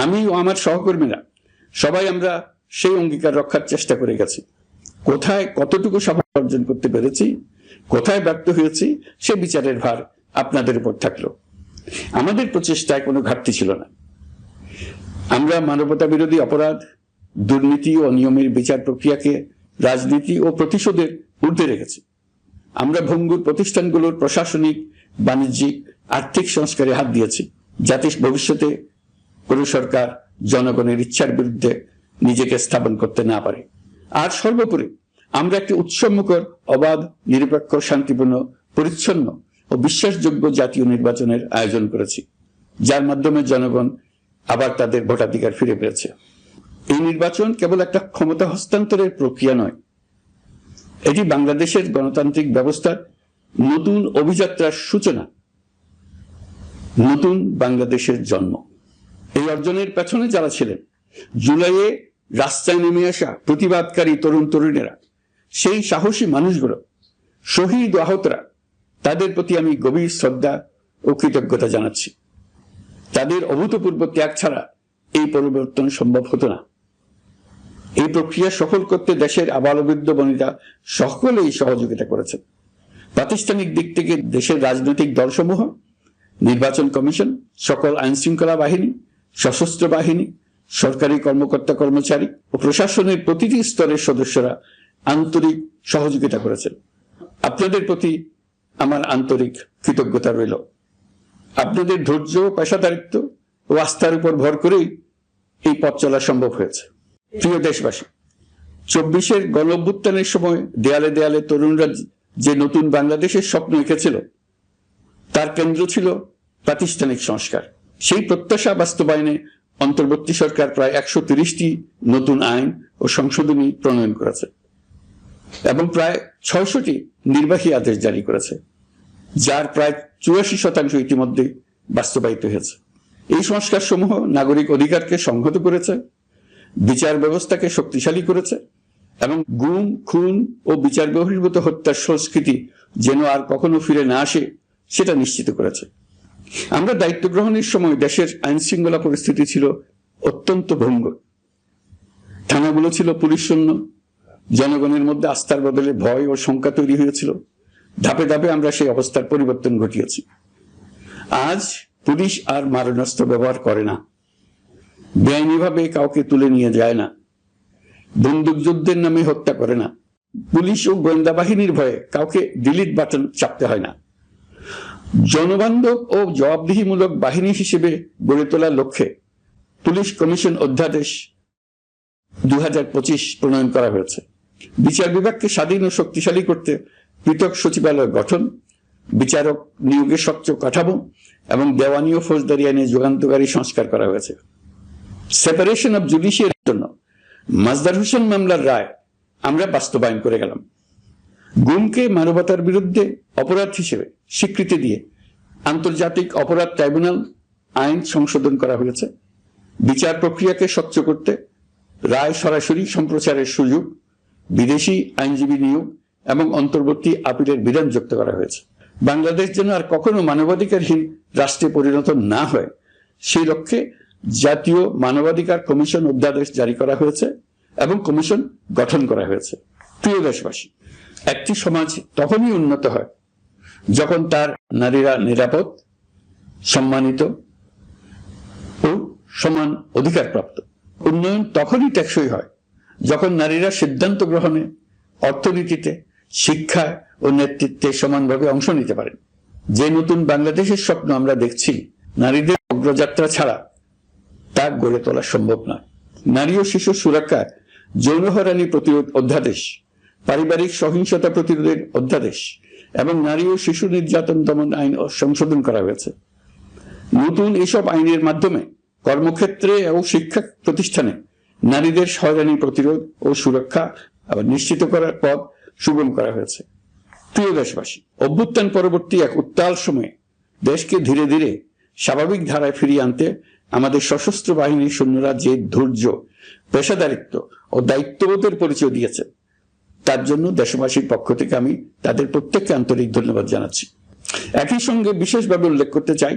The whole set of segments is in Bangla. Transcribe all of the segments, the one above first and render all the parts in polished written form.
আমি ও আমার সহকর্মীরা সবাই আমরা সেই অঙ্গীকার রক্ষার চেষ্টা করে গেছি। কোথায় কতটুকু সাফল্য অর্জন করতে পেরেছি, কোথায় ব্যর্থ হয়েছি, সে বিচারের ভার আপনাদের উপর থাকলো। আমাদের প্রচেষ্টায় কোনো ঘাটতি ছিল না। আমরা মানবতা বিরোধী অপরাধ, দুর্নীতি ও অনিয়মের বিচার প্রক্রিয়াকে রাজনীতি ও প্রতিশোধের ঊর্ধ্বে রেখেছি। আমরা ভঙ্গুর প্রতিষ্ঠানগুলোর প্রশাসনিক, বাণিজ্যিক, আর্থিক সংস্কারে হাত দিয়েছি, যাতে ভবিষ্যতে কোনো সরকার জনগণের ইচ্ছার বিরুদ্ধে নিজেকে স্থাপন করতে না পারে। আর সর্বোপরি আমরা একটি উৎসবমুখর, অবাধ, নিরপেক্ষ, শান্তিপূর্ণ, পরিচ্ছন্ন ও বিশ্বাসযোগ্য জাতীয় নির্বাচনের আয়োজন করেছি, যার মাধ্যমে জনগণ আবার তাদের ভোটাধিকার ফিরে পেয়েছে। এই নির্বাচন কেবল একটা ক্ষমতা হস্তান্তরের প্রক্রিয়া নয়, এটি বাংলাদেশের গণতান্ত্রিক ব্যবস্থার নতুন অভিযাত্রার সূচনা, নতুন বাংলাদেশের জন্ম। এই অর্জনের পেছনে যারা ছিলেন, জুলাইয়ে রাস্তায় নেমে আসা প্রতিবাদকারী তরুণ তরুণীরা, সেই সাহসী মানুষগুলো, শহীদ ও আহতরা, তাদের প্রতি আমি গভীর শ্রদ্ধা ও কৃতজ্ঞতা জানাচ্ছি। তাদের অভূতপূর্ব ত্যাগ ছাড়া এই পরিবর্তন সম্ভব হতো না। এই প্রক্রিয়া সফল করতে দেশের আবালবৃদ্ধ বনিতা সকলেই সহযোগিতা করেছেন। প্রাতিষ্ঠানিক দিক থেকে দেশের রাজনৈতিক দলসমূহ, নির্বাচন কমিশন, সকল আইন শৃঙ্খলা বাহিনী, সশস্ত্র বাহিনী, সরকারি কর্মকর্তা কর্মচারী ও প্রশাসনের প্রতিটি স্তরের সদস্যরা আন্তরিক সহযোগিতা করেছেন। আপনাদের প্রতি আমার আন্তরিক কৃতজ্ঞতা রইল। আপনাদের ধৈর্য, পেশাদারিত্ব ও আস্থার উপর ভর করেই এই পথ চলা সম্ভব হয়েছে। প্রিয় দেশবাসী, 24-এর গণঅভ্যুত্থানের সময় দেয়ালে দেয়ালে তরুণরা যে নতুন বাংলাদেশের স্বপ্ন এঁকেছিল, তার কেন্দ্র ছিল প্রাতিষ্ঠানিক সংস্কার। সেই প্রত্যাশা বাস্তবায়নে অন্তর্বর্তী সরকার প্রায় 130টি নতুন আইন ও সংশোধনী প্রণয়ন করেছে এবং প্রায় 600টি নির্বাহী আদেশ জারি করেছে, যার প্রায় 84% ইতিমধ্যে বাস্তবায়িত হয়েছে। এই সংস্কার সমূহ নাগরিক অধিকারকে সংহত করেছে, বিচার ব্যবস্থাকে শক্তিশালী করেছে এবং গুম, খুন ও বিচার বহির্ভূত হত্যার সংস্কৃতি যেন আর কখনো ফিরে না আসে সেটা নিশ্চিত করেছে। আমরা দায়িত্ব গ্রহণের সময় দেশের আইন শৃঙ্খলা পরিস্থিতি ছিল অত্যন্ত ভঙ্গুর। থানাগুলো ছিল পুলিশ শূন্য, জনগণের মধ্যে আস্থার বদলে ভয় ও শঙ্কা তৈরি হয়েছিল। ধাপে ধাপে আমরা সেই অবস্থার পরিবর্তন ঘটিয়েছি। আজ পুলিশ আর মারণাস্ত্র ব্যবহার করে না, বেআইনিভাবে কাউকে তুলে নিয়ে যায় না, বন্দুক যুদ্ধের নামে হত্যা করে না, পুলিশ ও গোয়েন্দা বাহিনীর ভয়ে কাউকে ডিলিট বাটন চাপতে হয় না। জনবান্ধব ও জবাবদিহিমূলক বাহিনী হিসেবে গড়ে তোলার লক্ষ্যে পুলিশ কমিশন অধ্যাদেশ 2025 প্রণয়ন করা হয়েছে। বিচার বিভাগকে স্বাধীন ও শক্তিশালী করতে পৃথক সচিবালয় গঠন, বিচারক নিয়োগের স্বচ্ছ কাঠামো এবং দেওয়ানি ও ফৌজদারি আইনে যুগান্তকারী সংস্কার করা হয়েছে। সেপারেশন অব জুডিশিয়ারির জন্য মাজদার হোসেন মামলার রায় আমরা বাস্তবায়ন করে গেলাম। গুমকে মানবতার বিরুদ্ধে অপরাধ হিসেবে স্বীকৃতি দিয়ে আন্তর্জাতিক অপরাধ ট্রাইব্যুনাল আইন সংশোধন করা হয়েছে। বিচার প্রক্রিয়াকে স্বচ্ছ করতে রায় সরাসরি সম্প্রচারের সুযোগ, বিদেশি আইনজীবী নিয়োগ এবং অন্তর্বর্তী আপিলের বিধান যুক্ত করা হয়েছে। বাংলাদেশ যেন আর কখনো মানবাধিকারহীন রাষ্ট্রে পরিণত না হয় সেই লক্ষ্যে জাতীয় মানবাধিকার কমিশন অধ্যাদেশ জারি করা হয়েছে এবং কমিশন গঠন করা হয়েছে। প্রিয় দেশবাসী, একটি সমাজ তখনই উন্নত হয় যখন তার নারীরা নিরাপদ, সম্মানিত ও সমান অধিকার প্রাপ্ত। উন্নয়ন তখনই টেকসই হয় যখন নারীরা সিদ্ধান্ত গ্রহণে, অর্থনীতিতে, শিক্ষায় ও নেতৃত্বে সমানভাবে অংশ নিতে পারেন। যে নতুন বাংলাদেশের স্বপ্ন আমরা দেখছি, নারীদের অগ্রযাত্রা ছাড়া তা গড়ে তোলা সম্ভব নয়। নারী ও শিশু সুরক্ষা, যৌন হয়রানি প্রতিরোধ অধ্যাদেশ, পারিবারিক সহিংসতা প্রতিরোধের অধ্যাদেশ এবং নারী ও শিশু নির্যাতন দমন আইন সংশোধন করা হয়েছে। নতুন এসব আইনের মাধ্যমে কর্মক্ষেত্রে ও শিক্ষা প্রতিষ্ঠানে নারীদের হয়রানি প্রতিরোধ ও সুরক্ষা আবার নিশ্চিত করার পথ সুগম করা হয়েছে। প্রিয় দেশবাসী, অভ্যুত্থান পরবর্তী এক উত্তাল সময়ে দেশকে ধীরে ধীরে স্বাভাবিক ধারায় ফিরিয়ে আনতে আমাদের সশস্ত্র বাহিনীর সৈন্যরা যে ধৈর্য, পেশাদারিত্ব ও দায়িত্ববোধের পরিচয় দিয়েছে, তার জন্য দেশবাসীর পক্ষ থেকে আমি তাদের প্রত্যেককে আন্তরিক ধন্যবাদ জানাচ্ছি। একই সঙ্গে বিশেষভাবে উল্লেখ করতে চাই,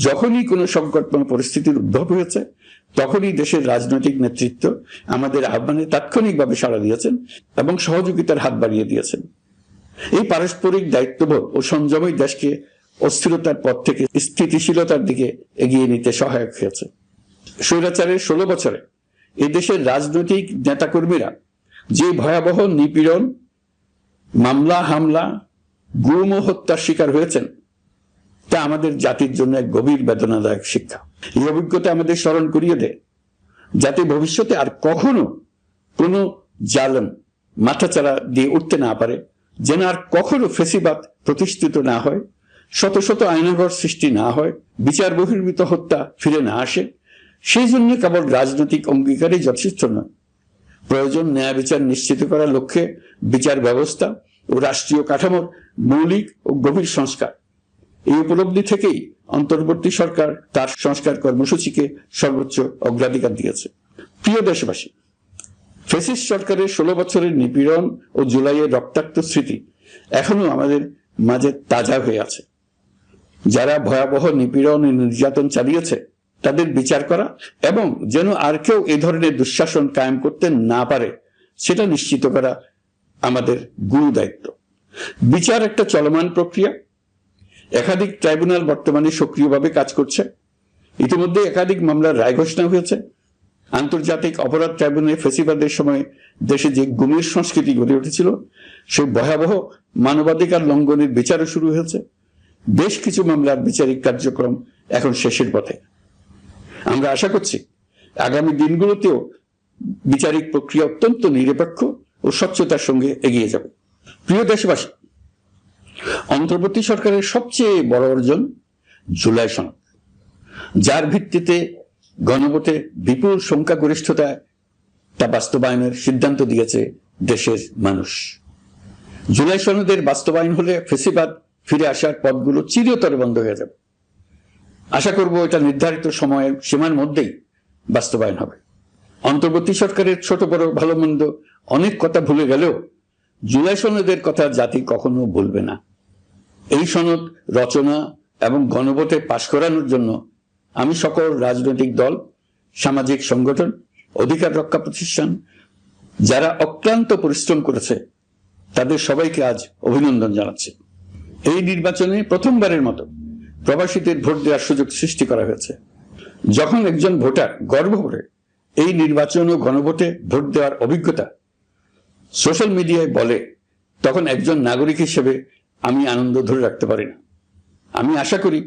যখনই কোনো সংকটময় পরিস্থিতির উদ্ভব হয়েছে তখনই দেশের রাজনৈতিক নেতৃত্ব আমাদের আহ্বানে তাৎক্ষণিকভাবে সাড়া দিয়েছেন এবং সহযোগিতার হাত বাড়িয়ে দিয়েছেন। এই পারস্পরিক দায়িত্ববোধ ও সংযমই দেশকে অস্থিরতার পথ থেকে স্থিতিশীলতার দিকে এগিয়ে নিতে সহায়ক হয়েছে। স্বৈরাচারের 16 বছরে এই দেশের রাজনৈতিক নেতাকর্মীরা যে ভয়াবহ নিপীড়ন, মামলা, হামলা, গুম ও হত্যার শিকার হয়েছেন তা আমাদের জাতির জন্য এক গভীর বেদনাদায়ক শিক্ষা। এই অভিজ্ঞতা আমাদের স্মরণ করিয়ে দেয় যাতে ভবিষ্যতে আর কখনো কোনো জালেম মাথাচাড়া দিয়ে উঠতে না পারে, যেন আর কখনো ফেসিবাদ প্রতিষ্ঠিত না হয়, শত শত আইনাঘর সৃষ্টি না হয়, বিচার বহির্ভূত হত্যা ফিরে না আসে। সেই জন্য কেবল রাজনৈতিক অঙ্গীকারই যথেষ্ট নয়, প্রয়োজন ন্যায় বিচার নিশ্চিত করার লক্ষ্যে বিচার ব্যবস্থা ও রাষ্ট্রীয় কাঠামোর মৌলিক ও গভীর সংস্কার। এই উপলব্ধি থেকেই অন্তর্বর্তী সরকার তার সংস্কার কর্মসূচিকে সর্বোচ্চ অগ্রাধিকার দিয়েছে। প্রিয় দেশবাসী, ফ্যাসিস্ট সরকারের 16 বছরের নিপীড়ন ও জুলাইয়ের রক্তাক্ত স্মৃতি এখনো আমাদের মাঝে তাজা হয়ে আছে। যারা ভয়াবহ নিপীড়ন ও নির্যাতন চালিয়েছে তাদের বিচার করা এবং যেন আর কেউ এ ধরনের দুঃশাসন কায়েম করতে না পারে সেটা নিশ্চিত করা আমাদের গুরু দায়িত্ব। বিচার একটা চলমান প্রক্রিয়া। একাধিক ট্রাইব্যুনাল বর্তমানে সক্রিয়ভাবে কাজ করছে। ইতিমধ্যে একাধিক মামলার রায় ঘোষণা হয়েছে। আন্তর্জাতিক অপরাধ ট্রাইব্যুনালে ফেসিবাদের সময় দেশে যে গুমের সংস্কৃতি গড়ে উঠেছিল সেই ভয়াবহ মানবাধিকার লঙ্ঘনের বিচারও শুরু হয়েছে। বেশ কিছু মামলার বিচারিক কার্যক্রম এখন শেষের পথে। আমরা আশা করছি আগামী দিনগুলোতেও বিচারিক প্রক্রিয়া অত্যন্ত নিরপেক্ষ ও স্বচ্ছতার সঙ্গে এগিয়ে যাবে। প্রিয় দেশবাসী, অন্তর্বর্তী সরকারের সবচেয়ে বড় অর্জন জুলাই সনদ, যার ভিত্তিতে গণভোটে বিপুল সংখ্যাগরিষ্ঠতা তা বাস্তবায়নের সিদ্ধান্ত দিয়েছে দেশের মানুষ। জুলাই সনদের বাস্তবায়ন হলে ফেসিবাদ ফিরে আসার পথগুলো চিরতরে বন্ধ হয়ে যাবে। আশা করব এটা নির্ধারিত সময়ের সীমার মধ্যেই বাস্তবায়ন হবে। অন্তর্বর্তী সরকারের ছোট বড় ভালো মন্দ অনেক কথা ভুলে গেলেও জুলাই সনদের কথা জাতি কখনো ভুলবে না। এই সনদ রচনা এবং গণভোটে পাশ করানোর জন্য আমি সকল রাজনৈতিক দল, সামাজিক সংগঠন, অধিকার রক্ষা প্রতিষ্ঠান যারা অক্লান্ত পরিশ্রম করেছে তাদের সবাইকে আজ অভিনন্দন জানাচ্ছি। এই নির্বাচনে প্রথমবারের মতো প্রবাসীদের ভোট দেওয়ার সুযোগ সৃষ্টি করা হয়েছে। যখন একজন ভোটার গর্ব করে এই নির্বাচন ও গণভোটে ভোট দেওয়ার অভিজ্ঞতা সোশ্যাল মিডিয়ায় বলে, তখন একজন নাগরিক হিসেবে আমি আনন্দ ধরে রাখতে পারি না। আমি আশা করি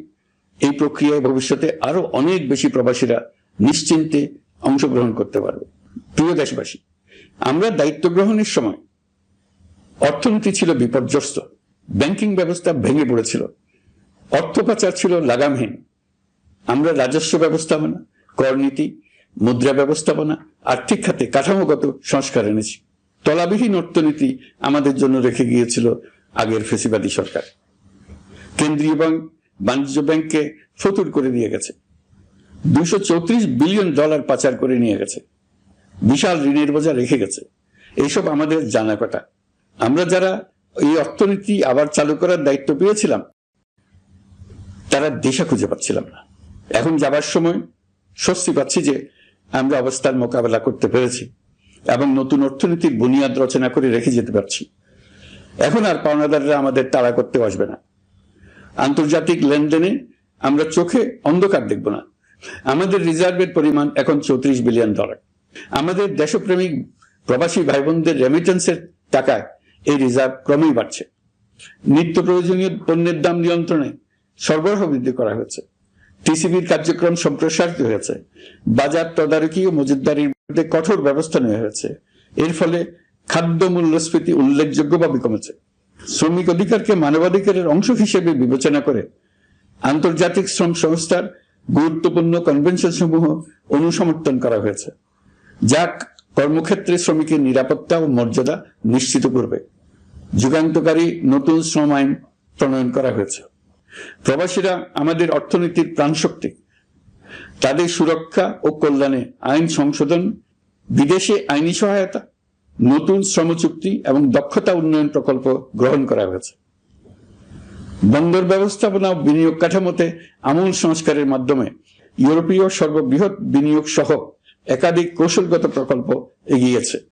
এই প্রক্রিয়ায় ভবিষ্যতে আরো অনেক বেশি প্রবাসীরা নিশ্চিন্তে অংশগ্রহণ করতে পারবে। প্রিয় দেশবাসী, আমরা দায়িত্ব গ্রহণের সময় অর্থনীতি ছিল বিপর্যস্ত, ব্যাংকিং ব্যবস্থা ভেঙে পড়েছিল, অর্থ পাচার ছিল লাগামহীন। আমরা রাজস্ব ব্যবস্থাপনা, করনীতি, মুদ্রা ব্যবস্থাপনা, আর্থিক খাতে কাঠামোগত সংস্কার এনেছি। তলাবিহীন অর্থনীতি আমাদের জন্য রেখে গিয়েছিল আগের ফেসিবাদী সরকার। কেন্দ্রীয় ব্যাংক বাণিজ্য ব্যাংককে ফতুর করে দিয়ে গেছে, $234 বিলিয়ন পাচার করে নিয়ে গেছে, বিশাল ঋণের বোঝা রেখে গেছে। এইসব আমাদের জানা কথা। আমরা যারা এই অর্থনীতি আবার চালু করার দায়িত্ব পেয়েছিলাম তারা দিশা খুঁজে পাচ্ছিলাম না। এখন যাবার সময় স্বস্তি পাচ্ছি যে আমরা অবস্থার মোকাবেলা করতে পেরেছি এবং নতুন অর্থনীতির বুনিয়াদ রচনা করে রেখে যেতে পারছি। এখন আর পাওনাদাররা আমাদের তাড়া করতে আসবে না। আন্তর্জাতিক লেনদেনে আমরা চোখে অন্ধকার দেখব না। আমাদের রিজার্ভের পরিমাণ এখন $34 বিলিয়ন। আমাদের দেশপ্রেমিক প্রবাসী ভাই বোনদের রেমিটেন্সের টাকায় এই রিজার্ভ ক্রমেই বাড়ছে। নিত্য প্রয়োজনীয় পণ্যের দাম নিয়ন্ত্রণে সরবরাহ বৃদ্ধি করা হয়েছে। টিসিবির কার্যক্রম সম্প্রসারিত হয়েছে। বাজার তদারকি ও মজুতদারির বিরুদ্ধে কঠোর ব্যবস্থা নেওয়া হয়েছে। এর ফলে খাদ্য মূল্যস্ফীতি উল্লেখযোগ্যভাবে কমেছে। শ্রমিক অধিকারকে মানবাধিকারের অংশ হিসেবে বিবেচনা করে আন্তর্জাতিক শ্রম সংস্থার গুরুত্বপূর্ণ কনভেনশন সমূহ অনুসমর্থন করা হয়েছে, যা কর্মক্ষেত্রে শ্রমিকের নিরাপত্তা ও মর্যাদা নিশ্চিত করবে। যুগান্তকারী নতুন শ্রম আইন প্রণয়ন করা হয়েছে। প্রবাসীরা আমাদের অর্থনীতির প্রাণশক্তি। তাদের সুরক্ষা ও কল্যাণে আইন সংশোধন, বিদেশে আইনি সহায়তা, নতুন শ্রম চুক্তি এবং দক্ষতা উন্নয়ন প্রকল্প গ্রহণ করা হয়েছে। বন্দর ব্যবস্থাপনা ও বিনিয়োগ কাঠামোতে আমূল সংস্কারের মাধ্যমে ইউরোপীয় সর্ববৃহৎ বিনিয়োগ সহ একাধিক কৌশলগত প্রকল্প এগিয়েছে।